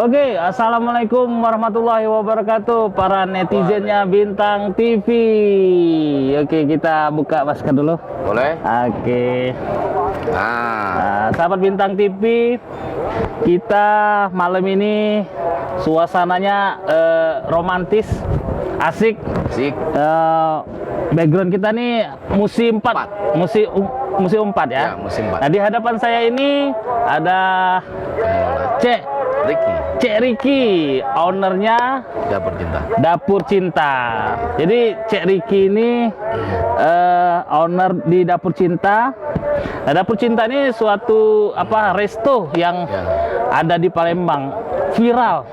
Oke, assalamualaikum warahmatullahi wabarakatuh para netizennya Bintang TV. Oke, kita buka masker dulu. Boleh? Oke. Nah, Sahabat Bintang TV, kita malam ini suasananya romantis, asik. sik. Background kita nih musim 4, musim 4 ya. Ya, musim 4. Nah, di hadapan saya ini ada Cek Riki, ownernya Dapur Cinta. Dapur Cinta. Jadi Cek Riki ini owner di Dapur Cinta. Nah, Dapur Cinta ini suatu resto yang ada di Palembang, viral.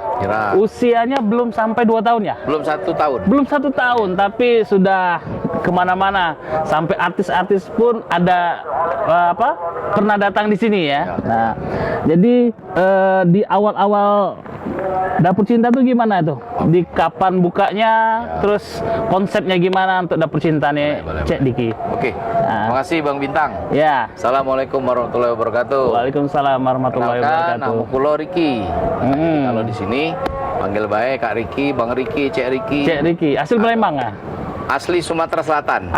Usianya belum sampai 2 tahun ya? Belum 1 tahun. Belum 1 tahun, tapi sudah kemana-mana. Sampai artis-artis pun ada pernah datang di sini ya. Nah, jadi di awal-awal Dapur Cinta tuh gimana tuh? Di kapan bukanya? Terus konsepnya gimana untuk Dapur Cinta nih, Cek Diki? Oke. Terima kasih Bang Bintang. Ya. Assalamualaikum warahmatullahi wabarakatuh. Waalaikumsalam warahmatullahi wabarakatuh. Nama kulo Riki. Kalau di sini panggil baik Kak Riki, Bang Riki, Cek Riki. Cek Riki, asli Palembang ya? Asli Sumatera Selatan.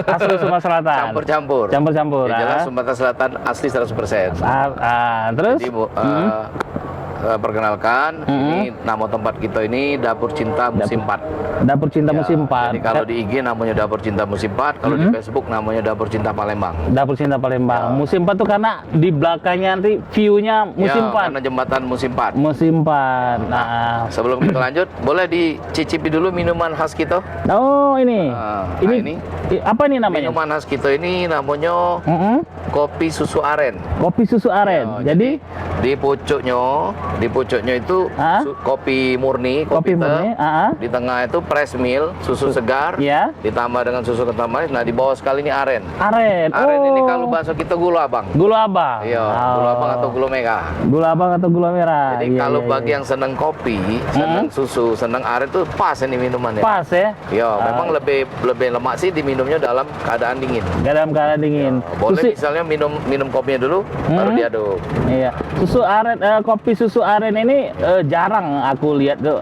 Asli Sumatera Selatan. Campur-campur. Campur-campur. Ya, jelas Sumatera Selatan asli 100%. Terus? Jadi, perkenalkan, ini nama tempat kita ini Dapur Cinta Musim 4. Dapur Cinta Musim 4. Jadi kalau di IG namanya Dapur Cinta Musim 4, kalau di Facebook namanya Dapur Cinta Palembang. Dapur Cinta Palembang. Musim 4 tuh karena di belakangnya nanti view-nya musim 4. Karena jembatan musim 4. Musim 4. Nah, sebelum kita lanjut, boleh dicicipi dulu minuman khas kita? Oh, ini. Ini apa ini namanya? Minuman khas kita ini namanya kopi susu aren. Kopi susu aren. Jadi di pucuknya itu kopi murni, kopi murni. Di tengah itu fresh milk, susu segar, ditambah dengan susu kental manis. Nah, di bawah sekali ini aren. Aren Ini kalau bahasa kita gula abang. Gula abang. Iya, gula abang atau gula merah. Gula abang atau gula merah. Jadi kalau bagi yang senang kopi, senang susu, senang aren tuh pas ini minumannya. Pas ya? Iya, memang lebih lemak sih diminumnya dalam keadaan dingin. Dalam keadaan dingin. Boleh misalnya minum kopinya dulu, baru diaduk. Iya. Susu aren, kopi susu aren ini jarang aku lihat tuh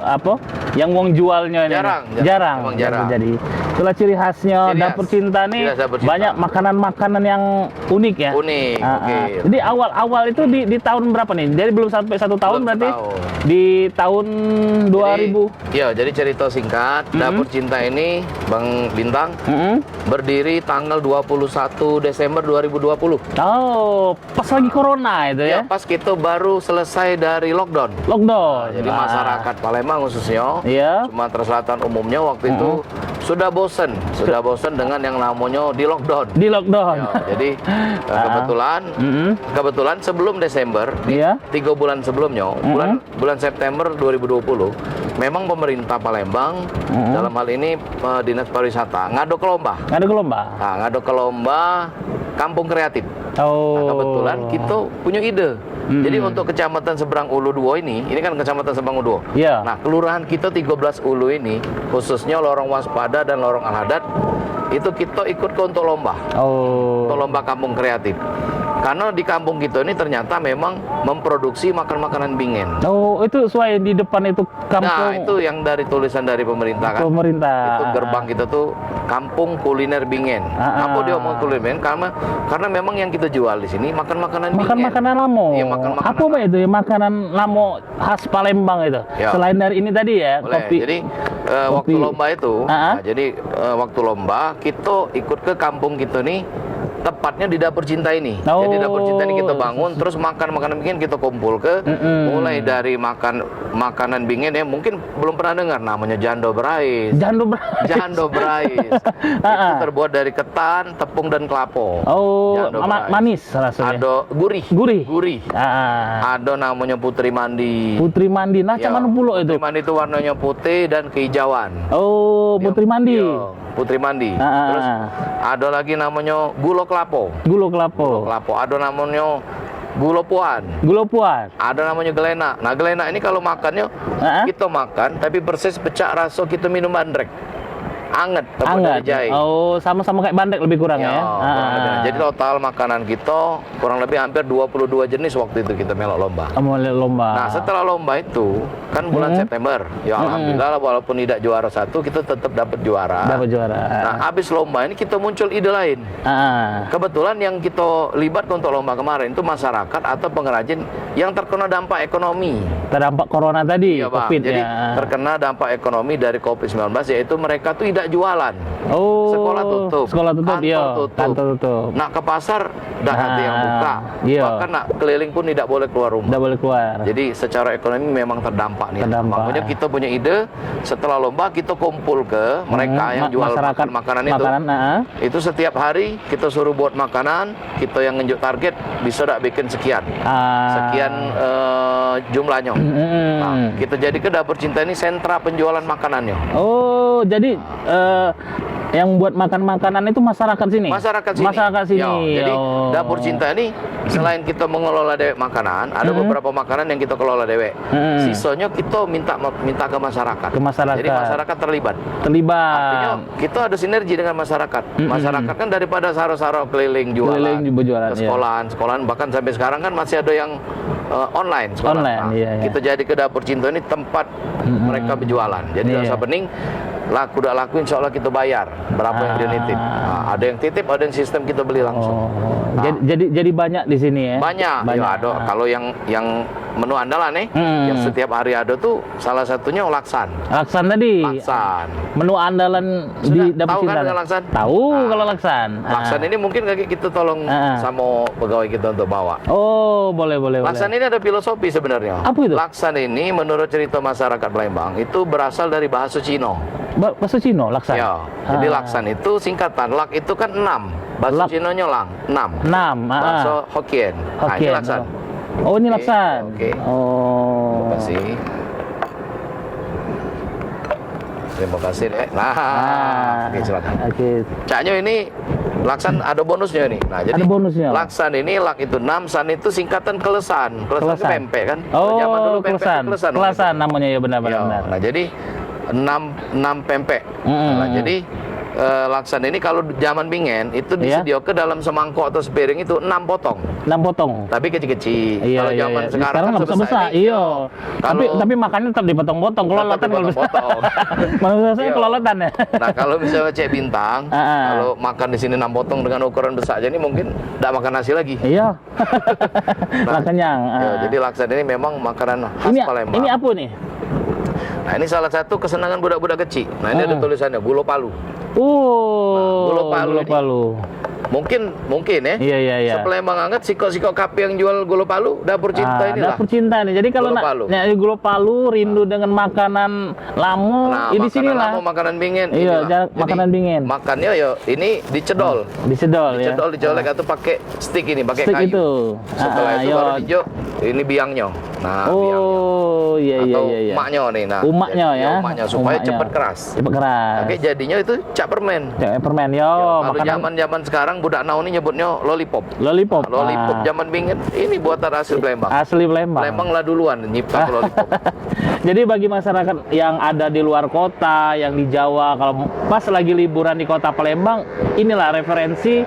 yang wong jualnya ini. Jarang. Jadi itulah ciri khasnya Dapur Cinta nih. Banyak makanan-makanan yang unik ya. Unik. Jadi awal-awal itu di tahun berapa nih? Jadi belum sampai 1 tahun berarti? Di tahun 2000. Iya, jadi cerita singkat, Dapur Cinta ini Bang Bintang berdiri tanggal 21 Desember 2020. Oh, pas lagi corona itu ya? Pas kita baru selesai dari lockdown. Jadi masyarakat Palembang khususnya, Sumatera Selatan umumnya waktu itu sudah bosen dengan yang namanya di lockdown. Jadi kebetulan sebelum Desember, 3 bulan sebelumnya, bulan September 2020, memang pemerintah Palembang dalam hal ini Dinas Pariwisata ngado ke lomba. Ngado ke lomba kampung kreatif. Nah, kebetulan kita punya ide. Jadi untuk Kecamatan Seberang Ulu 2 ini kan Kecamatan Seberang Ulu 2. Nah, kelurahan kita 13 Ulu ini, khususnya Lorong Waspada dan Lorong Al-Hadad, itu kita ikut untuk lomba. Untuk lomba kampung kreatif. Karena di kampung kita ini ternyata memang memproduksi makanan bingen. Oh, itu sesuai di depan itu kampung. Nah, itu yang dari tulisan dari pemerintah kan. Itu gerbang kita tuh kampung kuliner bingen. Apa dia mau kuliner bingen? Karena memang yang kita jual di sini makanan bingen. Makanan lamo. Iya, makanan. Apa itu ya makanan lamo khas Palembang itu? Selain dari ini tadi ya, kopi. Jadi waktu lomba itu, waktu lomba kita ikut ke kampung kita nih. Tepatnya di Dapur Cinta ini. Jadi Dapur Cinta ini kita bangun, terus makanan bingen kita kumpul mulai dari makanan bingen yang mungkin belum pernah dengar, namanya jando berais. Jando berais. Itu terbuat dari ketan, tepung dan kelapa. Manis rasanya. Ada gurih. Ada namanya Putri Mandi. Nah, cuman pulau itu. Putri Mandi itu warnanya putih dan kehijauan. Putri Mandi. Putri Mandi. Terus ada lagi namanya Gulo Kelapo. Ada namanya Gulo Puan. Ada namanya Gelena. Nah, Gelena ini kalau makannya kita makan, tapi persis pecah rasa kita minum bandrek. anget, terbuat Anget. dari jahe. Oh, sama-sama kayak bandrek lebih kurang ya. kurang lebih. Jadi total makanan kita kurang lebih hampir 22 jenis waktu itu kita melok lomba. Mulai lomba. Nah, setelah lomba itu kan bulan September. Ya alhamdulillah walaupun tidak juara satu kita tetap dapat juara. Dapat juara. Nah, habis lomba ini kita muncul ide lain. Kebetulan yang kita libat untuk lomba kemarin itu masyarakat atau pengrajin yang terkena dampak ekonomi. Terdampak corona tadi, Iya, Bang. COVID Jadi ya. terkena dampak ekonomi dari COVID-19 yaitu mereka tuh tidak jualan. Oh, Sekolah tutup, Sekolah tutup, kantor iya. tutup. Kantor tutup. Nak ke pasar dah ada yang buka. Iya. Bahkan nak keliling pun tidak boleh keluar rumah. Tidak boleh keluar. Jadi secara ekonomi memang terdampak nih. Terdampak. Makanya kita punya ide setelah lomba kita kumpul ke mereka yang jual masyarakat makanan itu. Itu setiap hari kita suruh buat makanan, kita yang nunjuk target bisa tak bikin sekian. Sekian jumlahnya. Nah, kita jadi ke Dapur Cinta ini sentra penjualan makanannya. Oh, jadi yang buat makan-makanan itu masyarakat sini? Masyarakat sini. Masyarakat sini. Ya, jadi Dapur Cinta ini selain kita mengelola dewek makanan, ada beberapa makanan yang kita kelola dewek. Sisanya kita minta ke masaarakat. Ke masyarakat. Jadi masyarakat terlibat. Terlibat. Artinya kita ada sinergi dengan masyarakat. Masyarakat kan daripada saro-saro keliling jualan, berjualan, ke sekolahan, bahkan sampai sekarang kan masih ada yang online sekolah. Online, Nah, iya. kita jadi ke Dapur Cinta ini tempat mereka berjualan. Jadi rasa bening laku tidak laku insya Allah kita bayar berapa yang dia nitip. Nah, ada yang titip, ada yang sistem kita beli langsung. Nah, jadi banyak di sini ya? banyak. Ya, ada. Kalau yang menu andalan nih, yang setiap hari ada tuh salah satunya laksan. Laksan tadi. Laksan. Menu andalan di Dapur tahu Cinta. kan dengan laksan? Tahu kalau laksan. Laksan ini mungkin kita tolong sama pegawai kita untuk bawa. Oh, boleh. Laksan ini ada filosofi sebenarnya. Apa itu? Laksan ini menurut cerita masyarakat Palembang itu berasal dari bahasa Cina. Bahasa Cina, laksan? Ya, jadi laksan itu singkatan. Lak itu kan 6. Bahasa Cina-nya lang, 6. 6. Bahasa Hokkien. Nah, ini laksan. Oh, ini laksan. Oke. Oh. Terima kasih. Terima kasih deh. Nah, oke silakan. Oke. Caknya ini laksan ada bonusnya nih. Nah, jadi Ada bonusnya. laksan ini lak itu 6, san itu singkatan kelesan. Kelesan itu pempek kan? Oh, Zaman dulu pempek kelesan. kelesan. Kelesan namanya ya benar. Nah, jadi 6 pempek. Nah, jadi laksan ini kalau zaman bingen itu disediakan dalam semangkok atau sepiring itu 6 potong. 6 potong. Tapi kecil-kecil. Iya, Kalau zaman sekarang kan nggak besar. ini, Iya. Tapi makannya tetap dipotong-potong. Kelolotan kalau dipotong-potong. Menurut saya kelolotan ya. Nah, kalau misalnya Cek Bintang, kalau makan di sini 6 potong dengan ukuran besar aja ini mungkin tidak makan nasi lagi. Iya. Nah, kenyang. Ya, jadi laksan ini memang makanan khas Palembang. Ini apa nih? Nah, ini salah satu kesenangan budak-budak kecil. Nah, ini ada tulisannya Gulo Palu. Gulo Palu. Mungkin ya. Iya. Sepalembang anget siko-siko kape yang jual Gulo Palu, Dapur Cinta ini lah. Dapur Cinta nih. Jadi kalau nyari Gulo Palu, rindu dengan makanan lamu, di sini lah. Makanan bingen. Iya, makanan bingen. Makannya ya ini dicedol. Dicedol ya. Dicolek atau pakai stick ini, pakai kayu. Itu. Setelah itu baru hijau, ini biangnya. Nah, iya. Atau emaknya nih. Nah, umaknya ya. Umaknya supaya cepat keras. Cepat keras. Oke, jadinya itu cak permen. Cak permen Kalau zaman-zaman sekarang budak now ini nyebutnya lollipop. Lollipop zaman bingen ini buatan asli Palembang. Asli Palembang. Palembang lah duluan nyipta lollipop. Jadi bagi masyarakat yang ada di luar kota, yang di Jawa, kalau pas lagi liburan di kota Palembang, inilah referensi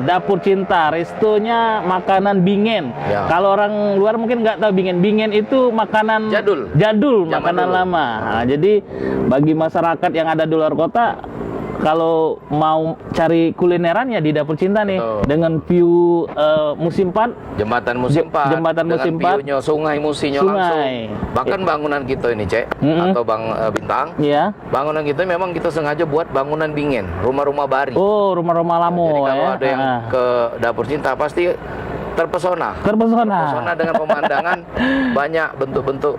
Dapur Cinta. Restonya makanan bingen. Ya. Kalau orang luar mungkin nggak tahu bingen. Bingen itu makanan jadul, makanan lama. Nah, jadi bagi masyarakat yang ada di luar kota, kalau mau cari kulineran ya di Dapur Cinta nih. Betul. Dengan view musim 4, Jembatan musim 4. Jembatan musim 4. View-nya sungai musinya langsung. Bahkan bangunan kita ini, Cek, atau Bang Bintang. Iya. Bangunan kita memang kita sengaja buat bangunan bingen, rumah-rumah bari. Oh, rumah-rumah lamo. Jadi kalau ada yang ke Dapur Cinta pasti terpesona dengan pemandangan banyak bentuk-bentuk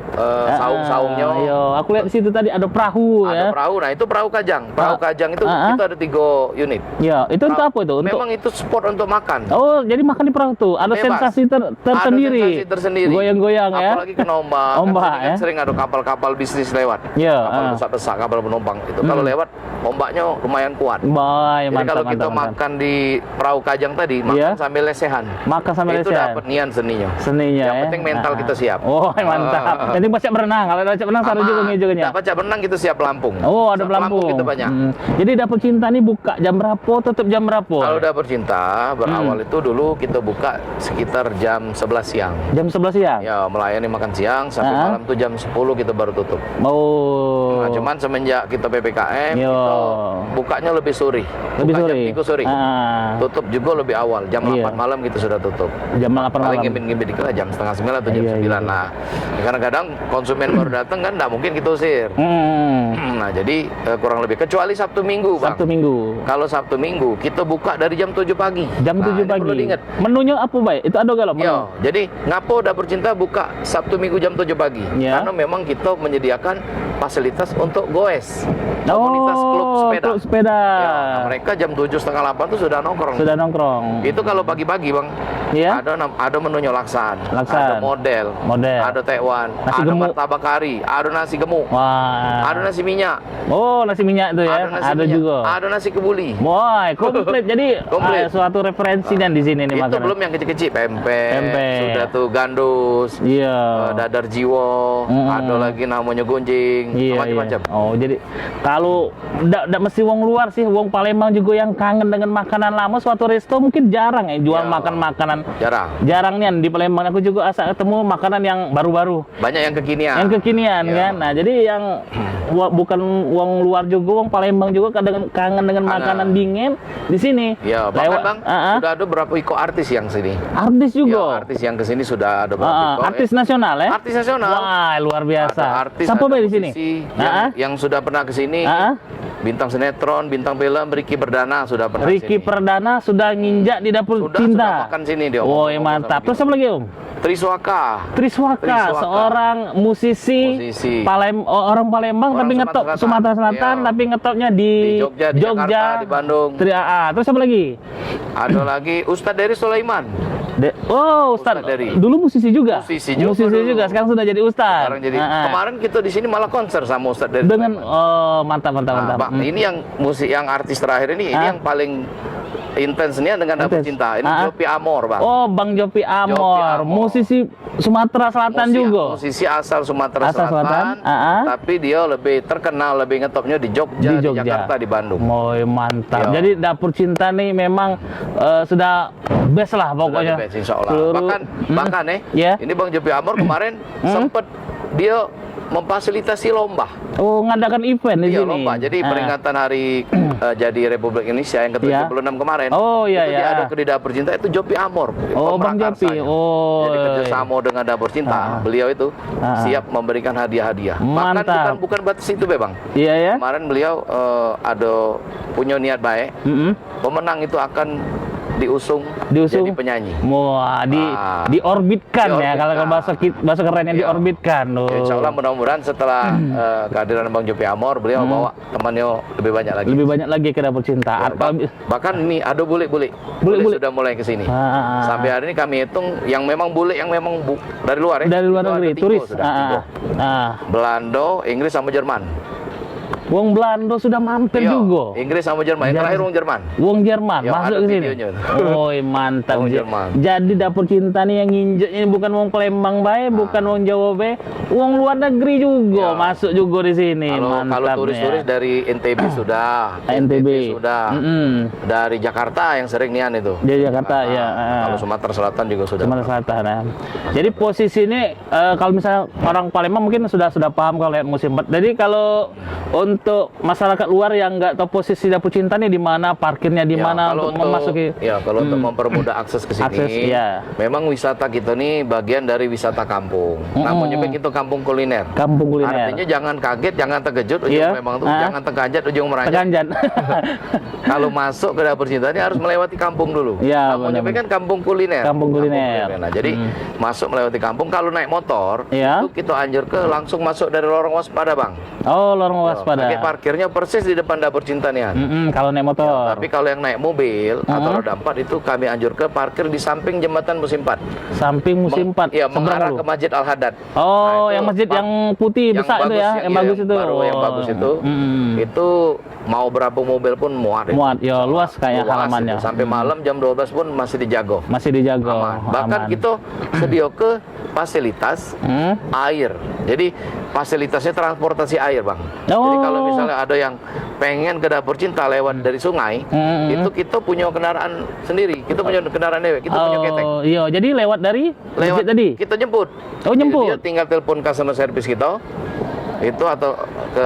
saung-saungnya. Iya, aku lihat di situ tadi ada perahu ya. Ada perahu. Nah, itu perahu kajang. Perahu kajang itu kita ada 3 unit. Iya, itu untuk apa itu? Memang itu spot untuk makan. Oh, jadi makan di perahu tuh. Ada sensasi tersendiri. Ada sensasi tersendiri. Goyang-goyang ya. Apalagi kena ombak. Ombak kan sering ada kapal-kapal bisnis lewat. Iya. Kapal besar-besar, kapal penumpang itu. Kalau lewat ombaknya lumayan kuat. Jadi kalau kita makan di perahu kajang tadi, makan sambil lesehan. Makan sambil sampai itu lesehan. dapat nian seninya. Seninya Yang ya. penting mental kita siap. Oh, mantap. Jadi pacak berenang. Kalau pacak berenang saru juga ngejognya. Baca berenang kita siap pelampung. Oh, ada Siap pelampung. kita banyak. Jadi dapur cinta nih buka jam berapa, tutup jam berapa? Kalau dapur cinta berawal itu dulu kita buka sekitar jam 11 siang. Jam 11 siang? Ya, melayani makan siang sampai malam tuh jam 10 kita baru tutup. Oh. Nah, cuman semenjak kita PPKM, Yo. kita bukanya lebih sore. Lebih Buka sore. Jam 3 sore. Tutup juga lebih awal. Jam 8 malam kita sudah tutup. Jam 8 Paling malam. ngimpin-ngimpin dikit lah jam setengah 9 atau jam 9. Nah, kadang-kadang konsumen baru datang kan nggak mungkin kita usir. Nah, jadi kurang lebih kecuali Sabtu Minggu, Bang. Sabtu Minggu. Kalau Sabtu Minggu kita buka dari jam 7 pagi. Jam 7 ini pagi. perlu diingat. Menunya apa, Bay? Itu ada gak lo? Yo, jadi ngapo Dapur Cinta buka Sabtu Minggu jam 7 pagi. Ya. Karena memang kita menyediakan fasilitas untuk goes. Komunitas klub sepeda. Klub sepeda. Ya, nah, mereka jam 7:30 tuh sudah nongkrong. Sudah nongkrong. Itu kalau pagi-pagi, Bang. Iya. Ada menunya laksan, ada model, ada tekwan, nasi ada gemuk. martabak kari, ada nasi gemuk, Wah. ada nasi minyak, Oh, nasi minyak itu ya. nasi Ada minyak, juga. ada nasi kebuli. Wah, komplit. Jadi Komplit. suatu referensi dan di sini nih Itu makanan. belum yang kecil-kecil, pempek, Pempek. sudah tuh gandus, Iya. dadar jiwo, ada lagi namanya gonjing, Iya, macam-macam. iya. Oh, jadi kalau ndak mesti wong luar sih, wong Palembang juga yang kangen dengan makanan lama, suatu resto mungkin jarang ya jual Ya. makan makanan. Jarang. Jarang nih di Palembang, aku juga asal ketemu makanan yang baru-baru. Banyak yang kekinian. Yang kekinian Ya. kan. Nah, jadi yang bukan wong luar juga, wong Palembang juga kadang kangen dengan makanan dingin di sini. Ya, bahkan Bang, sudah ada berapa iko artis yang sini. Artis Ya, juga. artis yang kesini sudah ada berapa iko. Artis nasional ya? Artis nasional. Wah, luar biasa. Ada artis, Siapa ada Bay di sini? musisi yang sudah pernah ke sini. Bintang sinetron, bintang film, Ricky Perdana sudah pernah Ricky sini. Perdana sudah nginjak di Dapur Sudah Cinta. makan sini dia. Oh, mantap. Terus apa lagi, Om? Triswaka. Triswaka, seorang musisi, orang Palembang Orang tapi ngetop Sumatera Sumatera Selatan. Selatan, Iya. tapi ngetopnya di Jogja, di Jakarta, di Bandung. Terus apa lagi? Ada lagi Ustadz Dery Sulaiman. Ustadz Dery. dulu musisi juga. Musisi juga. Sekarang sudah jadi ustadz. Sekarang jadi. Kemarin kita di sini malah konser sama Ustadz Dery. Dengan mantap. Bang, ini yang musik yang artis terakhir ini yang paling intensnya dengan Dapur Cinta. Ini Jopi Amor, Bang. Oh, Bang Jopi Amor, musisi Sumatera Selatan juga. Musisi asal Sumatera Selatan. Tapi dia lebih terkenal, lebih ngetopnya di Jogja, di Jakarta, di Bandung. Oh, mantap. Jadi Dapur Cinta nih memang sudah best lah pokoknya. Sudah best, insya Allah. Bahkan ini Bang Jopi Amor kemarin sempat dia memfasilitasi lomba. Oh, ngadakan event di sini. Lomba. Jadi peringatan hari jadi Republik Indonesia yang ke-76 kemarin. Oh, iya, itu diaduk di Dapur Cinta itu Jopi Amor. Oh, Bang Jopi. Oh. Jadi kerjasama dengan Dapur Cinta. Beliau itu siap memberikan hadiah-hadiah. Bahkan bukan batas itu, Bang. Iya ya. Kemarin beliau ada punya niat baik. Pemenang itu akan diusung jadi penyanyi. Wah, diorbitkan ya kalau bahasa kerennya diorbitkan loh. Insya Allah mudah-mudahan setelah kehadiran Bang Jopi Amor, beliau bawa temannya lebih banyak lagi. Lebih banyak lagi ke Dapur Cinta. Bahkan ini ada bule-bule sudah mulai ke sini. Sampai hari ini kami hitung yang memang bule yang memang dari luar ya. Dari luar negeri, turis. Belanda, Inggris sama Jerman. Wong Belanda sudah mampir juga. Inggris sama Jerman. Yang terakhir wong Jerman. Wong Jerman masuk ke sini. Oh, mantap. Jadi Dapur Cinta nih yang nginjeknya bukan wong Palembang bae, bukan wong Jawa bae, wong luar negeri juga masuk juga di sini. Kalau turis-turis dari NTB sudah. NTB sudah. Dari Jakarta yang sering nian itu. Dari Jakarta ya. Kalau Sumatera Selatan juga sudah. Sumatera Selatan. Jadi posisi ini kalau misalnya orang Palembang mungkin sudah paham kalau lihat musim. Jadi kalau untuk masyarakat luar yang nggak tahu posisi Dapur Cinta nih di mana, parkirnya di mana untuk memasuki. Ya, kalau untuk mempermudah akses ke sini. Memang wisata kita nih bagian dari wisata kampung. Namanya begitu kampung kuliner. Kampung kuliner. Artinya jangan kaget, jangan terkejut, memang tuh jangan terkanjat ujung meranjat. Kalau masuk ke Dapur Cinta ini harus melewati kampung dulu. Namanya kan kampung kuliner. Kampung kuliner. Nah, jadi masuk melewati kampung. Kalau naik motor, itu kita anjur ke langsung masuk dari lorong waspada, Bang. Oh, lorong waspada. Pakai parkirnya persis di depan Dapur Cinta nih. Kalau naik motor. Tapi kalau yang naik mobil atau roda 4 itu kami anjur ke parkir di samping jembatan Musim 4. Samping Musim 4. Iya, mengarah ke Masjid Al Haddad. Oh, yang masjid yang putih besar itu ya, yang bagus itu. Baru yang bagus itu. Itu mau berapa mobil pun muat. Muat, ya luas kayak Luas halamannya. itu. Sampai malam jam 12 pun masih dijago. Masih dijaga. Aman. Bahkan aman. kita sedia ke fasilitas air. Jadi fasilitasnya transportasi air, Bang. Jadi kalau misalnya ada yang pengen ke Dapur Cinta lewat dari sungai, itu kita punya kendaraan sendiri. Kita punya kendaraan dewek, kita punya ketek. Iya, jadi lewat dari masjid tadi. Kita jemput. Oh, jemput. Dia tinggal telepon customer service kita. Itu atau ke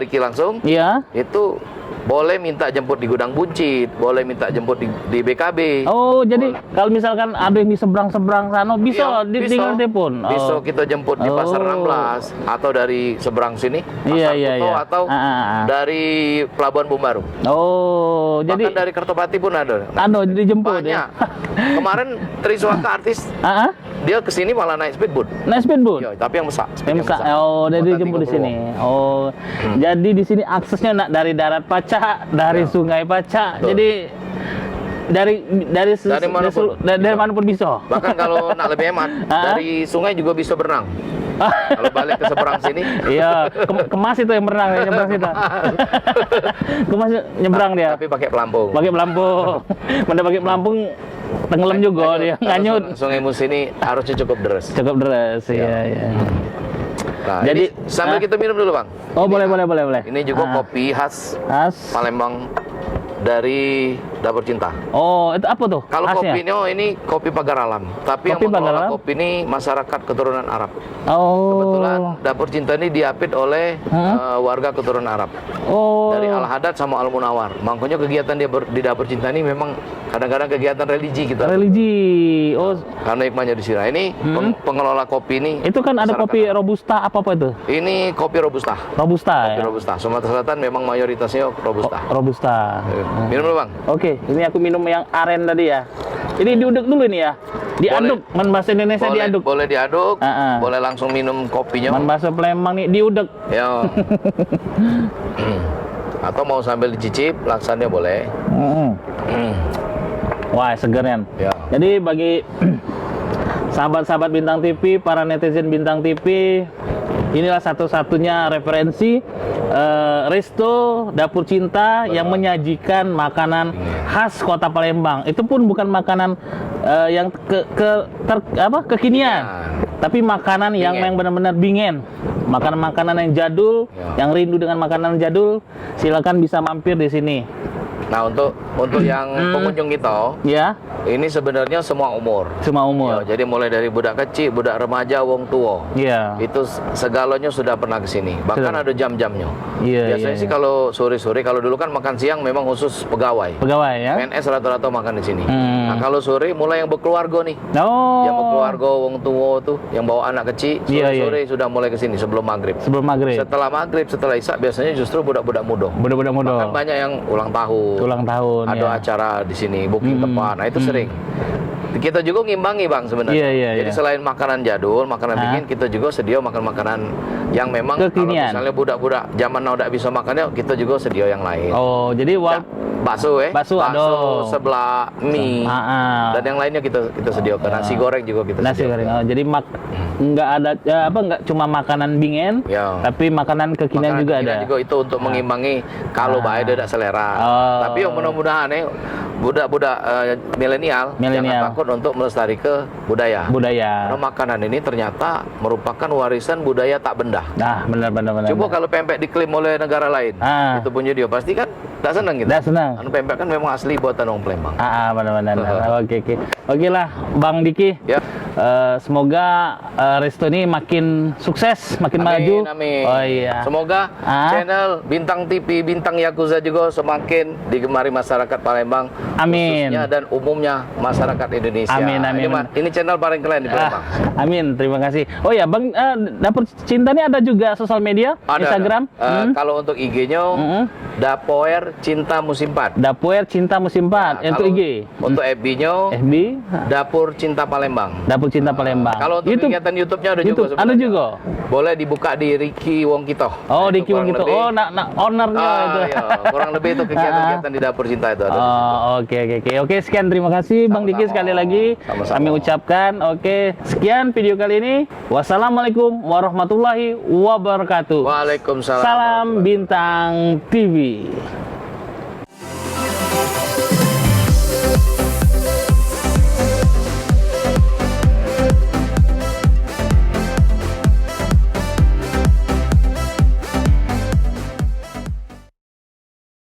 Ricky langsung. Iya. Itu boleh minta jemput di Gudang Buncit, boleh minta jemput di BKB. Oh, jadi kalau misalkan ada yang di seberang-seberang sana bisa Iya, tinggal telepon. Bisa kita jemput di Pasar 16 atau dari seberang sini, Pasar Kuto atau dari Pelabuhan Bumbaru. Oh, Bahkan jadi dari Kertopati pun ada. dijemput Banyak. ya. Kemarin Triswaka artis dia kesini malah naik speedboat. Naik speedboat? Iya, tapi yang besar. Yang besar. Oh, dari dijemput di sini. Oh, jadi di sini aksesnya nak dari darat Paca, dari sungai Paca. Jadi dari manapun bisa. Bahkan kalau nak lebih hemat, dari sungai juga bisa berenang. Kalau balik ke seberang sini, iya, kemas itu yang berenang, nyebrang situ. Kemas nyebrang dia. Tapi pakai pelampung. Pakai pelampung. Mana pakai pelampung tenggelam juga dia, nganyut. Sungai Musi ini harusnya cukup deras. Cukup deras, iya. Nah, jadi sambil kita minum dulu, Bang. Oh, boleh. Ini juga kopi khas Palembang dari Dapur Cinta. Oh, itu apa tuh? Kalau kopinya ini kopi pagar alam, tapi yang mengelola kopi ini masyarakat keturunan Arab. Oh. Kebetulan Dapur Cinta ini diapit oleh warga keturunan Arab. Oh. Dari Al Haddad sama Al Munawar. Makanya kegiatan dia di Dapur Cinta ini memang kadang-kadang kegiatan religi kita. Religi. Oh. Karena hikmahnya di sini. Ini pengelola kopi ini. Itu kan ada kopi robusta apa itu? Ini kopi robusta. Robusta. Kopi robusta. Sumatera Selatan memang mayoritasnya robusta. Robusta. Minum dulu, Bang. Oke, ini aku minum yang aren tadi ya. Ini diuduk dulu ini ya. Diaduk, man bahasa Indonesia boleh, diaduk. Boleh diaduk, boleh langsung minum kopinya. Man bahasa Palembang nih diuduk. Ya. Atau mau sambil dicicip, laksannya boleh. Wah, segernya. Ya. Jadi bagi sahabat-sahabat Bintang TV, para netizen Bintang TV, inilah satu-satunya referensi resto Dapur Cinta yang menyajikan makanan khas Kota Palembang. Itu pun bukan makanan yang kekinian, tapi makanan yang benar-benar bingen. Makanan-makanan yang jadul, yang rindu dengan makanan jadul, silakan bisa mampir di sini. Nah, untuk yang pengunjung kita, ya, ini sebenarnya semua umur. Semua umur. Ya, jadi mulai dari budak kecil, budak remaja, wong tua. Iya. Itu segalanya sudah pernah ke sini. Bahkan ada jam-jamnya. Iya. Biasanya sih kalau sore-sore, kalau dulu kan makan siang memang khusus pegawai. Pegawai ya. PNS rata-rata makan di sini. Nah, kalau sore mulai yang berkeluarga nih. Oh. Yang berkeluarga, wong tua tuh, yang bawa anak kecil, sore-sore sudah mulai ke sini sebelum maghrib. Sebelum maghrib. Setelah maghrib, setelah isya biasanya justru budak-budak muda. Budak-budak muda. Bahkan banyak yang ulang tahun. Ada acara di sini, booking tempat. Nah, itu sering. Kita juga ngimbangi, Bang, sebenarnya. Jadi selain makanan jadul, makanan bikin, kita juga sedia makan makanan yang memang kekinian. Kalau misalnya budak-budak zaman now tidak bisa makannya, kita juga sedia yang lain. Oh, jadi bakso bakso sebelah mie dan yang lainnya kita sediakan. Nasi goreng juga kita nasi goreng. Oh, jadi nggak ada nggak cuma makanan bingen, tapi makanan kekinian juga ada. Juga itu untuk mengimbangi kalau baik tidak selera. Tapi yang mudah-mudahan budak-budak milenial jangan takut untuk melestarikan budaya. Karena makanan ini ternyata merupakan warisan budaya tak benda. Nah, benar. Coba kalau pempek diklaim oleh negara lain, itu punya dia pasti kan tak senang gitu. Tak senang. Pempek kan memang asli buatan orang Palembang. Benar. Oke lah, Bang Diki. Ya. Semoga resto ini makin sukses, makin maju. Amin. Oh iya. Semoga channel Bintang TV, Bintang Yakuza juga semakin digemari masyarakat Palembang. Amin. Khususnya dan umumnya masyarakat Indonesia. Amin. Ini channel paling keren di Palembang. Amin. Terima kasih. Oh ya, Bang, Dapur Cinta ini ada juga sosial media, Instagram. Kalau untuk IG-nya Dapoer Cinta Musim 4. Dapoer Cinta Musim 4 untuk IG. Untuk FB-nya Dapur Cinta Palembang. Dapur Cinta Palembang. Kalau untuk kegiatan YouTube-nya ada juga sebenarnya. Ada juga. Boleh dibuka di Ricky Wongkito. Oh, Ricky Wongkito. Oh, ownernya itu. Iya, kurang lebih itu kegiatan-kegiatan di Dapur Cinta itu ada. Oke, sekian, terima kasih Bang Diki sekali lagi. Kami ucapkan sekian video kali ini. Wassalamualaikum warahmatullahi wabarakatuh. Waalaikumsalam. Salam Bintang TV.